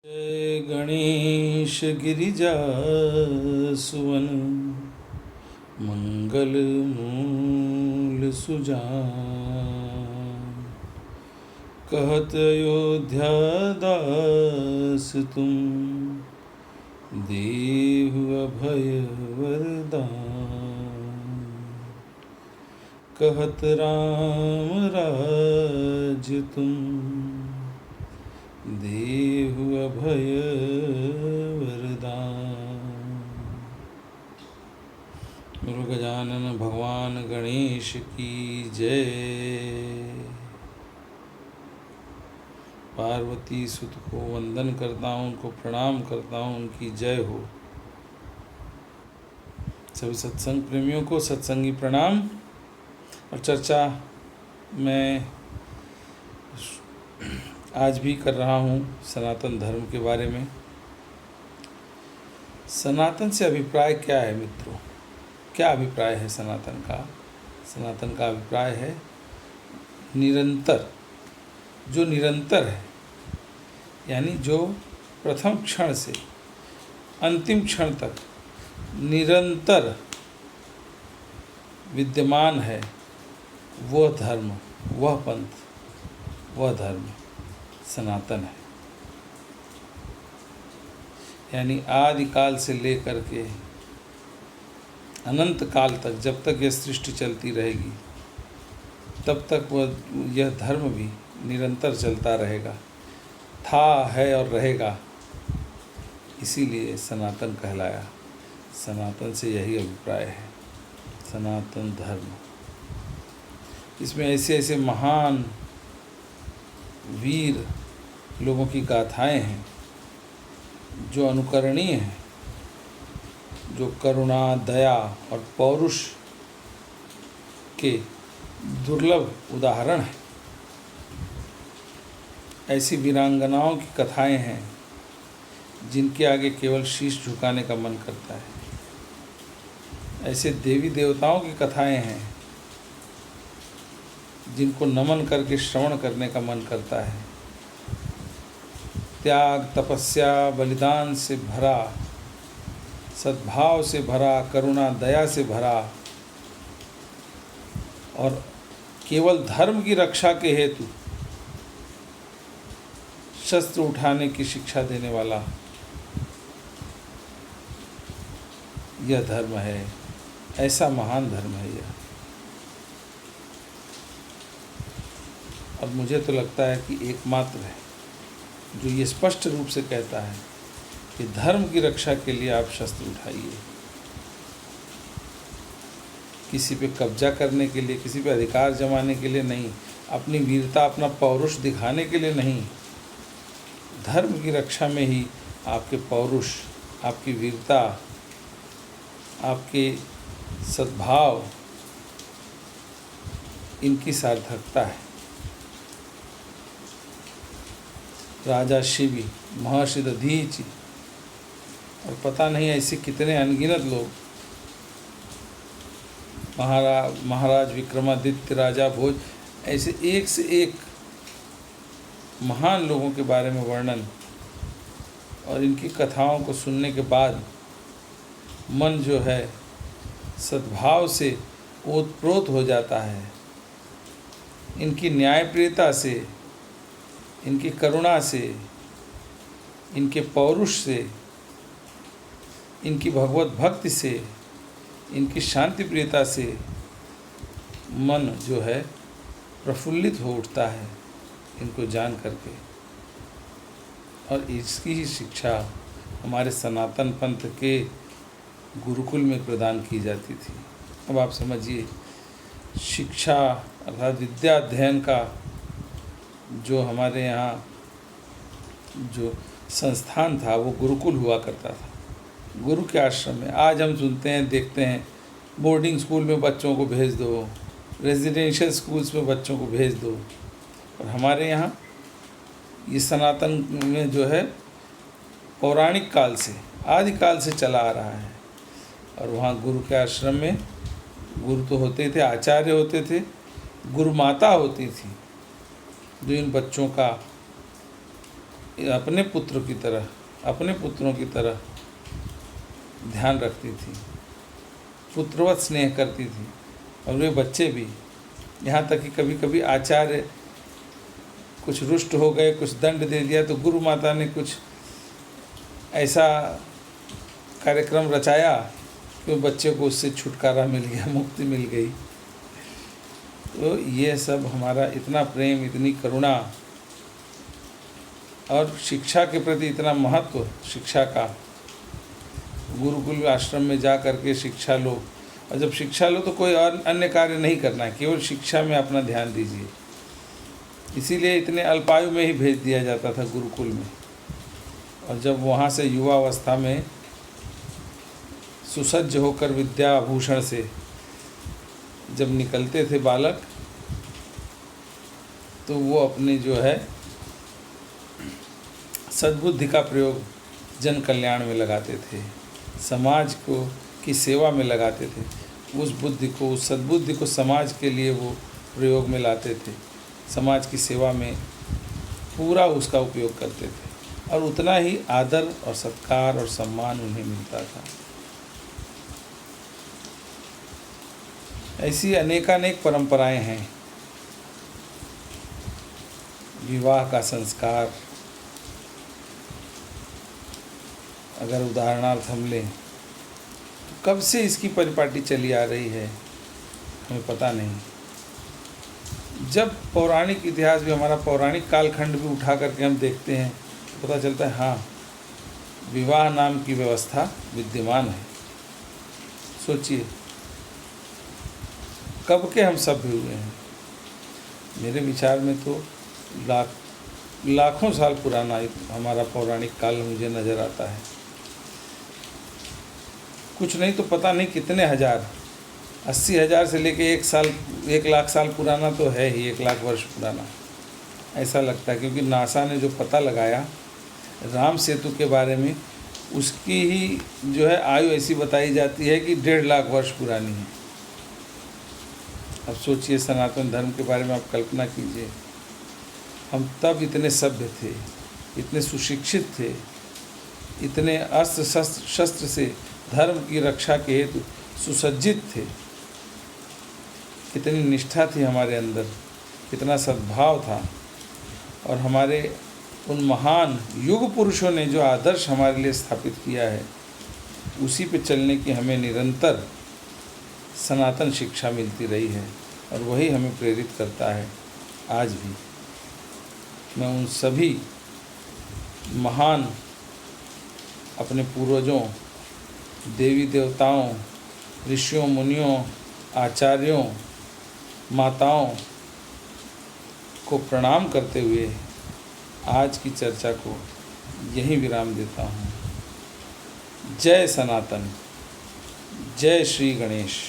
जय गणेश गिरिजा सुवन मंगल मूल सुजान। कहत अयोध्या दास तुम देहु अभय वरदान। कहत राम राज तुम देहु अभय वरदान। गुरु गजानन भगवान गणेश की जय। पार्वती सुत को वंदन करता हूँ, उनको प्रणाम करता हूँ, उनकी जय हो। सभी सत्संग प्रेमियों को सत्संगी प्रणाम। और चर्चा मैं आज भी कर रहा हूँ सनातन धर्म के बारे में। सनातन से अभिप्राय क्या है मित्रों? क्या अभिप्राय है सनातन का? सनातन का अभिप्राय है निरंतर। जो निरंतर है, यानी जो प्रथम क्षण से अंतिम क्षण तक निरंतर विद्यमान है, वह धर्म, वह पंथ, वह धर्म सनातन है। यानी आदिकाल से लेकर के अनंत काल तक, जब तक यह सृष्टि चलती रहेगी तब तक वह यह धर्म भी निरंतर चलता रहेगा, था, है और रहेगा। इसीलिए सनातन कहलाया। सनातन से यही अभिप्राय है, सनातन धर्म। इसमें ऐसे ऐसे महान वीर लोगों की गाथाएं हैं जो अनुकरणीय हैं, जो करुणा, दया और पौरुष के दुर्लभ उदाहरण हैं। ऐसी वीरांगनाओं की कथाएं हैं जिनके आगे केवल शीश झुकाने का मन करता है। ऐसे देवी देवताओं की कथाएं हैं जिनको नमन करके श्रवण करने का मन करता है। त्याग, तपस्या, बलिदान से भरा, सद्भाव से भरा, करुणा, दया से भरा और केवल धर्म की रक्षा के हेतु शस्त्र उठाने की शिक्षा देने वाला यह धर्म है। ऐसा महान धर्म है यह। और मुझे तो लगता है कि एकमात्र है जो ये स्पष्ट रूप से कहता है कि धर्म की रक्षा के लिए आप शस्त्र उठाइए। किसी पे कब्जा करने के लिए, किसी पे अधिकार जमाने के लिए नहीं, अपनी वीरता, अपना पौरुष दिखाने के लिए नहीं। धर्म की रक्षा में ही आपके पौरुष, आपकी वीरता, आपके सद्भाव, इनकी सार्थकता है। राजा शिवी, महर्षि दधीचि और पता नहीं ऐसे कितने अनगिनत लोग, महाराज विक्रमादित्य, राजा भोज, ऐसे एक से एक महान लोगों के बारे में वर्णन। और इनकी कथाओं को सुनने के बाद मन जो है सद्भाव से ओतप्रोत हो जाता है। इनकी न्यायप्रियता से, इनकी करुणा से, इनके पौरुष से, इनकी भगवत भक्ति से, इनकी शांति प्रियता से मन जो है प्रफुल्लित हो उठता है इनको जान करके। और इसकी ही शिक्षा हमारे सनातन पंथ के गुरुकुल में प्रदान की जाती थी। अब आप समझिए, शिक्षा अर्थात विद्या अध्ययन का जो हमारे यहाँ जो संस्थान था वो गुरुकुल हुआ करता था, गुरु के आश्रम में। आज हम सुनते हैं, देखते हैं, बोर्डिंग स्कूल में बच्चों को भेज दो, रेजिडेंशियल स्कूल्स में बच्चों को भेज दो। और हमारे यहाँ ये सनातन में जो है पौराणिक काल से, आदिकाल से चला आ रहा है। और वहाँ गुरु के आश्रम में गुरु तो होते थे, आचार्य होते थे, गुरु माता होती थी जो इन बच्चों का अपने पुत्रों की तरह, अपने पुत्रों की तरह ध्यान रखती थी, पुत्रवत स्नेह करती थी। और वे बच्चे भी, यहाँ तक कि कभी कभी आचार्य कुछ रुष्ट हो गए, कुछ दंड दे दिया, तो गुरु माता ने कुछ ऐसा कार्यक्रम रचाया कि बच्चे को उससे छुटकारा मिल गया, मुक्ति मिल गई। तो ये सब हमारा इतना प्रेम, इतनी करुणा और शिक्षा के प्रति इतना महत्व, शिक्षा का, गुरुकुल आश्रम में जा कर के शिक्षा लो, और जब शिक्षा लो तो कोई और अन्य कार्य नहीं करना है, केवल शिक्षा में अपना ध्यान दीजिए। इसीलिए इतने अल्पायु में ही भेज दिया जाता था गुरुकुल में। और जब वहाँ से युवा अवस्था में सुसज्ज होकर विद्या आभूषण से जब निकलते थे बालक, तो वो अपने जो है सद्बुद्धि का प्रयोग जन कल्याण में लगाते थे, समाज को की सेवा में लगाते थे। उस बुद्धि को, उस सद्बुद्धि को समाज के लिए वो प्रयोग में लाते थे, समाज की सेवा में पूरा उसका उपयोग करते थे, और उतना ही आदर और सत्कार और सम्मान उन्हें मिलता था। ऐसी अनेकानेक परंपराएं हैं। विवाह का संस्कार अगर उदाहरणार्थ हम लें, तो कब से इसकी परिपाटी चली आ रही है हमें पता नहीं। जब पौराणिक इतिहास भी, हमारा पौराणिक कालखंड भी उठा करके हम देखते हैं तो पता चलता है, हाँ, विवाह नाम की व्यवस्था विद्यमान है। सोचिए कब के हम सभ्य हुए हैं। मेरे विचार में तो लाखों साल पुराना हमारा पौराणिक काल मुझे नज़र आता है। कुछ नहीं तो पता नहीं कितने हजार, 80,000 से लेके 1 लाख साल पुराना तो है ही, 1 लाख वर्ष पुराना ऐसा लगता है। क्योंकि नासा ने जो पता लगाया राम सेतु के बारे में, उसकी ही जो है आयु ऐसी बताई जाती है कि 1.5 लाख वर्ष पुरानी है। अब सोचिए सनातन धर्म के बारे में आप कल्पना कीजिए, हम तब इतने सभ्य थे, इतने सुशिक्षित थे, इतने अस्त्र शस्त्र से धर्म की रक्षा के हेतु सुसज्जित थे, कितनी निष्ठा थी हमारे अंदर, कितना सद्भाव था। और हमारे उन महान युग पुरुषों ने जो आदर्श हमारे लिए स्थापित किया है, उसी पे चलने की हमें निरंतर सनातन शिक्षा मिलती रही है, और वही हमें प्रेरित करता है आज भी। मैं उन सभी महान अपने पूर्वजों, देवी देवताओं, ऋषियों, मुनियों, आचार्यों, माताओं को प्रणाम करते हुए आज की चर्चा को यहीं विराम देता हूँ। जय सनातन, जय श्री गणेश।